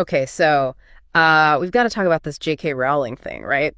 Okay, so we've got to talk about this J.K. Rowling thing, right?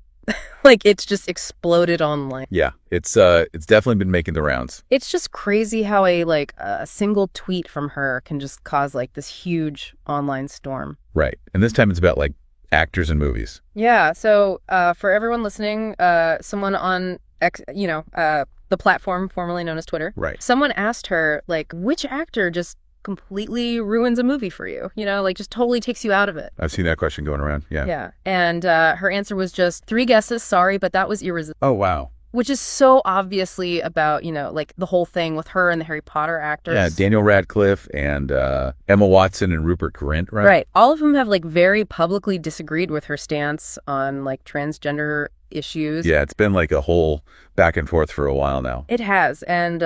Like it's just exploded online. Yeah, it's definitely been making the rounds. It's just crazy how a single tweet from her can just cause like this huge online storm. Right. And this time it's about like actors and movies. Yeah, so for everyone listening, someone on the platform formerly known as Twitter, Right. someone asked her like which actor just completely ruins a movie for you, like just totally takes you out of it. I've seen that question going around. Yeah. Yeah. And her answer was just three guesses, sorry, but that was irresistible. Oh, wow. Which is so obviously about, like the whole thing with her and the Harry Potter actors. Yeah, Daniel Radcliffe and Emma Watson and Rupert Grint, right? Right. All of them have like very publicly disagreed with her stance on like transgender issues. Yeah, it's been like a whole back and forth for a while now. It has. And,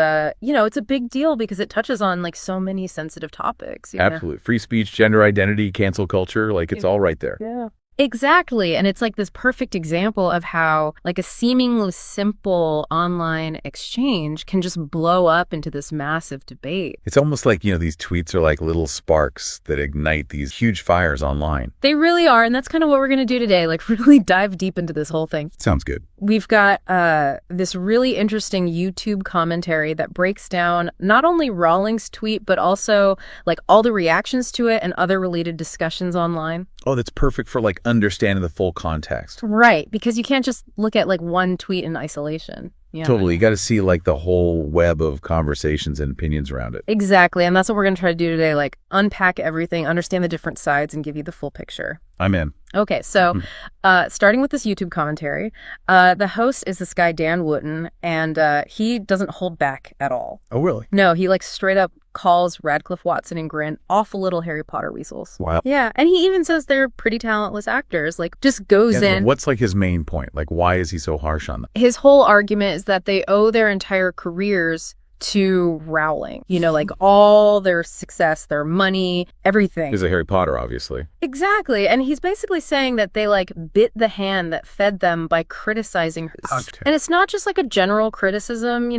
it's a big deal because it touches on like so many sensitive topics. Absolutely. Free speech, gender identity, cancel culture, like it's all right there. Yeah. Exactly. And it's like this perfect example of how like a seemingly simple online exchange can just blow up into this massive debate. It's almost like, these tweets are like little sparks that ignite these huge fires online. They really are. And that's kind of what we're going to do today, like really dive deep into this whole thing. Sounds good. We've got this really interesting YouTube commentary that breaks down not only Rowling's tweet, but also like all the reactions to it and other related discussions online. Oh, that's perfect for like understanding the full context. Right, because you can't just look at like one tweet in isolation. Yeah. Totally. You got to see like the whole web of conversations and opinions around it. Exactly. And that's what we're going to try to do today, like unpack everything, understand the different sides, and give you the full picture. I'm in. Okay, so starting with this YouTube commentary, the host is this guy, Dan Wootton, and he doesn't hold back at all. Oh, really? No, he like straight up calls Radcliffe, Watson, and Grint awful little Harry Potter weasels. Wow. Yeah, and he even says they're pretty talentless actors, like just goes in. What's like his main point? Like, why is he so harsh on them? His whole argument is that they owe their entire careers to Rowling, like all their success, their money, everything. He's a Harry Potter, obviously. Exactly. And he's basically saying that they like bit the hand that fed them by criticizing her. Okay. And it's not just like a general criticism,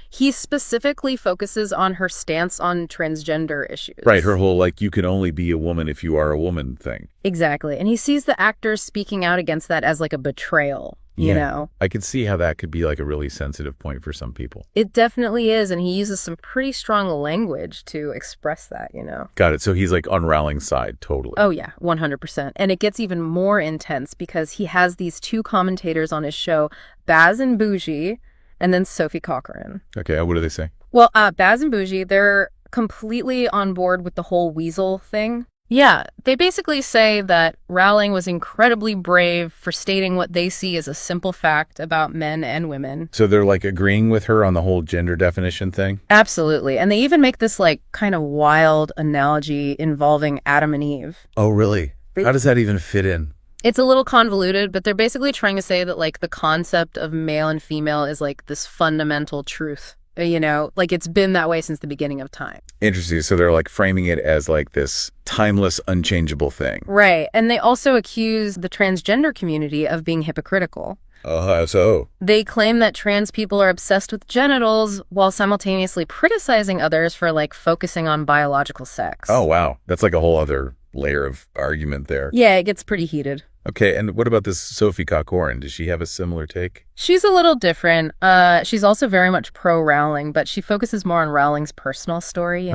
he specifically focuses on her stance on transgender issues. Right. Her whole like, you can only be a woman if you are a woman thing. Exactly. And he sees the actors speaking out against that as like a betrayal. I could see how that could be like a really sensitive point for some people. It definitely is. And he uses some pretty strong language to express that, Got it. So he's like on Rowling's side, totally. Oh, yeah, 100%. And it gets even more intense because he has these two commentators on his show, Baz and Bougie, and then Sophie Cochran. Okay. What do they say? Well, Baz and Bougie, they're completely on board with the whole weasel thing. Yeah, they basically say that Rowling was incredibly brave for stating what they see as a simple fact about men and women. So they're like agreeing with her on the whole gender definition thing? Absolutely. And they even make this like kind of wild analogy involving Adam and Eve. Oh, really? How does that even fit in? It's a little convoluted, but they're basically trying to say that like the concept of male and female is like this fundamental truth. Like it's been that way since the beginning of time. Interesting. So they're like framing it as like this timeless, unchangeable thing. Right. And they also accuse the transgender community of being hypocritical. So? They claim that trans people are obsessed with genitals while simultaneously criticizing others for like focusing on biological sex. Oh, wow. That's like a whole other layer of argument there. Yeah, it gets pretty heated. Okay, and what about this Sophie Cochran? Does she have a similar take? She's a little different. She's also very much pro-Rowling, but she focuses more on Rowling's personal story.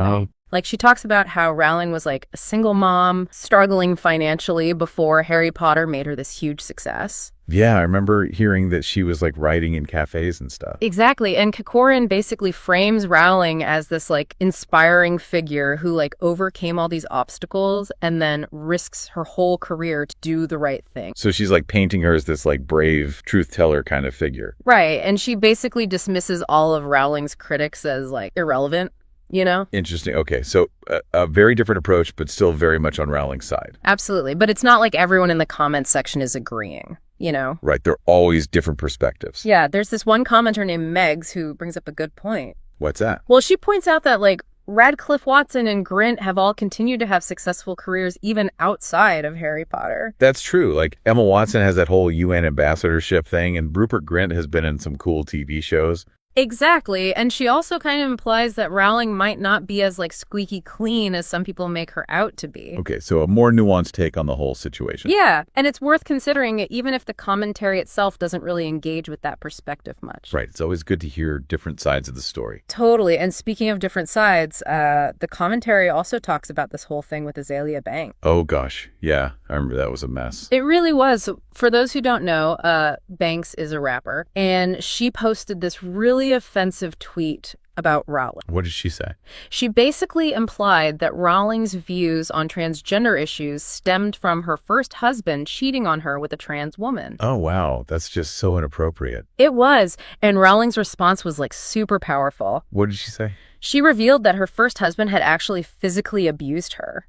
Like she talks about how Rowling was like a single mom struggling financially before Harry Potter made her this huge success. Yeah, I remember hearing that she was like writing in cafes and stuff. Exactly. And Cochran basically frames Rowling as this like inspiring figure who like overcame all these obstacles and then risks her whole career to do the right thing. So she's like painting her as this like brave truth teller kind of figure. Right. And she basically dismisses all of Rowling's critics as like irrelevant. Interesting. Okay, so a very different approach, but still very much on Rowling's side. Absolutely. But it's not like everyone in the comments section is agreeing, Right. They're always different perspectives. Yeah. There's this one commenter named Megs who brings up a good point. What's that? Well, she points out that like Radcliffe, Watson, and Grint have all continued to have successful careers even outside of Harry Potter. That's true. Like Emma Watson has that whole UN ambassadorship thing, and Rupert Grint has been in some cool TV shows. Exactly. And she also kind of implies that Rowling might not be as like squeaky clean as some people make her out to be. Okay, so a more nuanced take on the whole situation. Yeah, and it's worth considering even if the commentary itself doesn't really engage with that perspective much. Right, it's always good to hear different sides of the story. Totally. And speaking of different sides, the commentary also talks about this whole thing with Azalea Banks. Oh gosh, yeah, I remember that was a mess. It really was. For those who don't know, Banks is a rapper, and she posted this really offensive tweet about Rowling. What did she say? She basically implied that Rowling's views on transgender issues stemmed from her first husband cheating on her with a trans woman. Oh wow, that's just so inappropriate. It was, and Rowling's response was like super powerful. What did she say? She revealed that her first husband had actually physically abused her.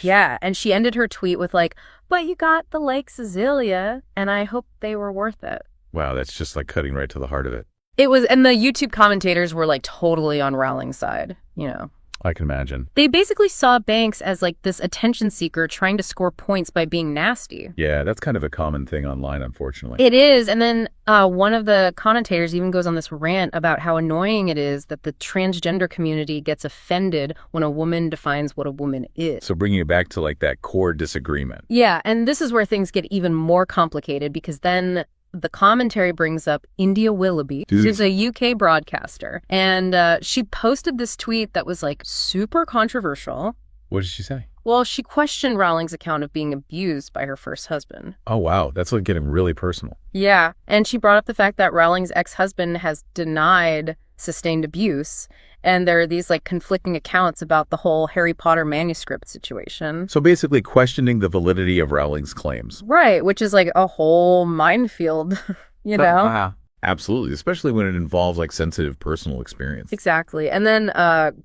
Yeah, and she ended her tweet with like, "But you got the likes, Azalea, and I hope they were worth it." Wow, that's just like cutting right to the heart of it. It was, and the YouTube commentators were like totally on Rowling's side, you know. I can imagine. They basically saw Banks as like this attention seeker trying to score points by being nasty. Yeah, that's kind of a common thing online, unfortunately. It is, and then one of the commentators even goes on this rant about how annoying it is that the transgender community gets offended when a woman defines what a woman is. So bringing it back to like that core disagreement. Yeah, and this is where things get even more complicated because then the commentary brings up India Willoughby, who's a UK broadcaster, and she posted this tweet that was like super controversial. What did she say? Well, she questioned Rowling's account of being abused by her first husband. Oh, wow. That's like getting really personal. Yeah, and she brought up the fact that Rowling's ex-husband has denied sustained abuse, and there are these like conflicting accounts about the whole Harry Potter manuscript situation. So basically questioning the validity of Rowling's claims. Right, which is like a whole minefield, you know? Wow. Absolutely, especially when it involves like sensitive personal experience. Exactly. And then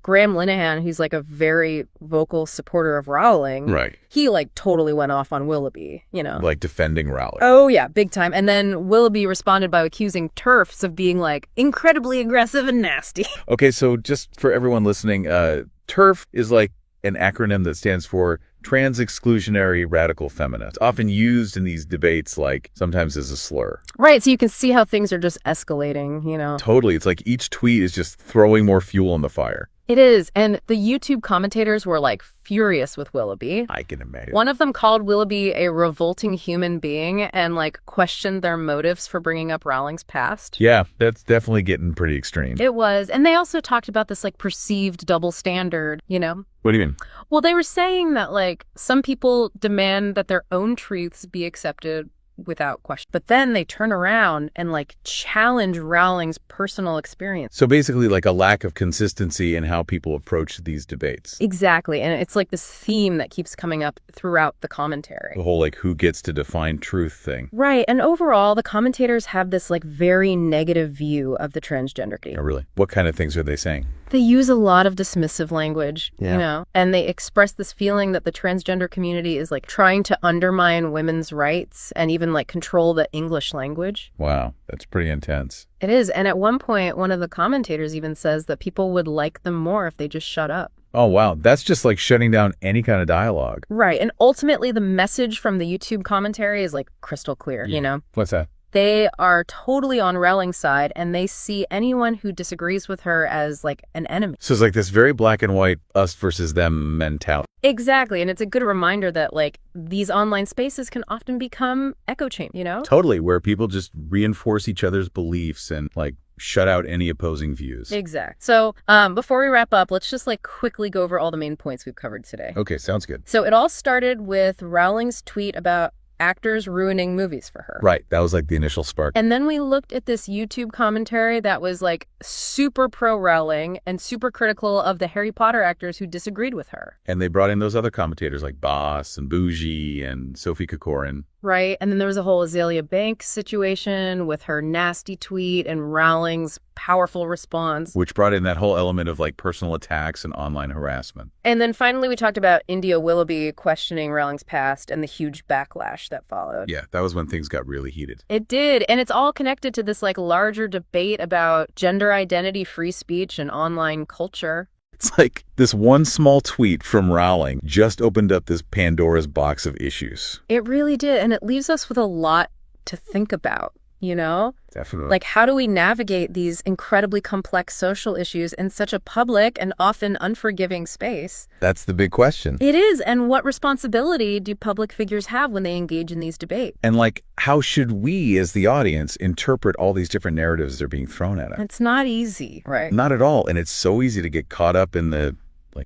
Graham Linehan, who's like a very vocal supporter of Rowling, right? He like totally went off on Willoughby, you know, like defending Rowling. Oh yeah, big time. And then Willoughby responded by accusing TERFs of being like incredibly aggressive and nasty. Okay, so just for everyone listening, TERF is like an acronym that stands for Trans Exclusionary Radical Feminist, often used in these debates like sometimes as a slur. Right, so you can see how things are just escalating, you know. Totally, it's like each tweet is just throwing more fuel on the fire. It is, and the YouTube commentators were like furious with Willoughby. I can imagine. One of them called Willoughby a revolting human being and like questioned their motives for bringing up Rowling's past. Yeah, that's definitely getting pretty extreme. It was, and they also talked about this like perceived double standard, you know? What do you mean? Well, they were saying that like some people demand that their own truths be accepted without question. But then they turn around and like challenge Rowling's personal experience. So basically like a lack of consistency in how people approach these debates. Exactly. And it's like this theme that keeps coming up throughout the commentary. The whole like who gets to define truth thing. Right. And overall, the commentators have this like very negative view of the transgender community. Oh, really? What kind of things are they saying? They use a lot of dismissive language, you know, and they express this feeling that the transgender community is like trying to undermine women's rights and even like control the English language. Wow, that's pretty intense. It is. And at one point, one of the commentators even says that people would like them more if they just shut up. Oh, wow. That's just like shutting down any kind of dialogue. Right. And ultimately, the message from the YouTube commentary is like crystal clear, you know? What's that? They are totally on Rowling's side, and they see anyone who disagrees with her as like an enemy. So it's like this very black and white us versus them mentality. Exactly. And it's a good reminder that like these online spaces can often become echo chambers, you know? Totally, where people just reinforce each other's beliefs and like shut out any opposing views. Exact. So before we wrap up, let's just like quickly go over all the main points we've covered today. Okay, sounds good. So it all started with Rowling's tweet about actors ruining movies for her. Right. That was like the initial spark. And then we looked at this YouTube commentary that was like super pro Rowling and super critical of the Harry Potter actors who disagreed with her. And they brought in those other commentators like Boss and Bougie and Sophie Kokorin. Right. And then there was a whole Azalea Banks situation with her nasty tweet and Rowling's powerful response. Which brought in that whole element of like personal attacks and online harassment. And then finally we talked about India Willoughby questioning Rowling's past and the huge backlash that followed. Yeah, that was when things got really heated. It did. And it's all connected to this like larger debate about gender identity, free speech, and online culture. It's like this one small tweet from Rowling just opened up this Pandora's box of issues. It really did. And it leaves us with a lot to think about. you know? Definitely. Like, how do we navigate these incredibly complex social issues in such a public and often unforgiving space? That's the big question. It is. And what responsibility do public figures have when they engage in these debates? And like, how should we as the audience interpret all these different narratives that are being thrown at us? It's not easy, right? Not at all. And it's so easy to get caught up in the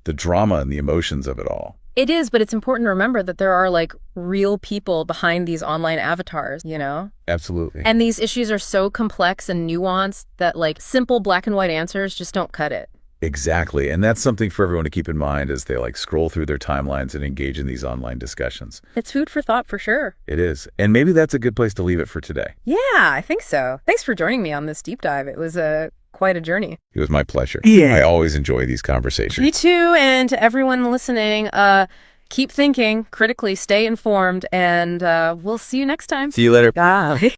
drama and the emotions of it all. It is, but it's important to remember that there are like real people behind these online avatars, you know? Absolutely. And these issues are so complex and nuanced that like simple black and white answers just don't cut it. Exactly. And that's something for everyone to keep in mind as they like scroll through their timelines and engage in these online discussions. It's food for thought for sure. It is. And maybe that's a good place to leave it for today. Yeah, I think so. Thanks for joining me on this deep dive. It was quite a journey. It was my pleasure. Yeah. I always enjoy these conversations. Me too. And to everyone listening, keep thinking critically, stay informed, and we'll see you next time. See you later. Bye.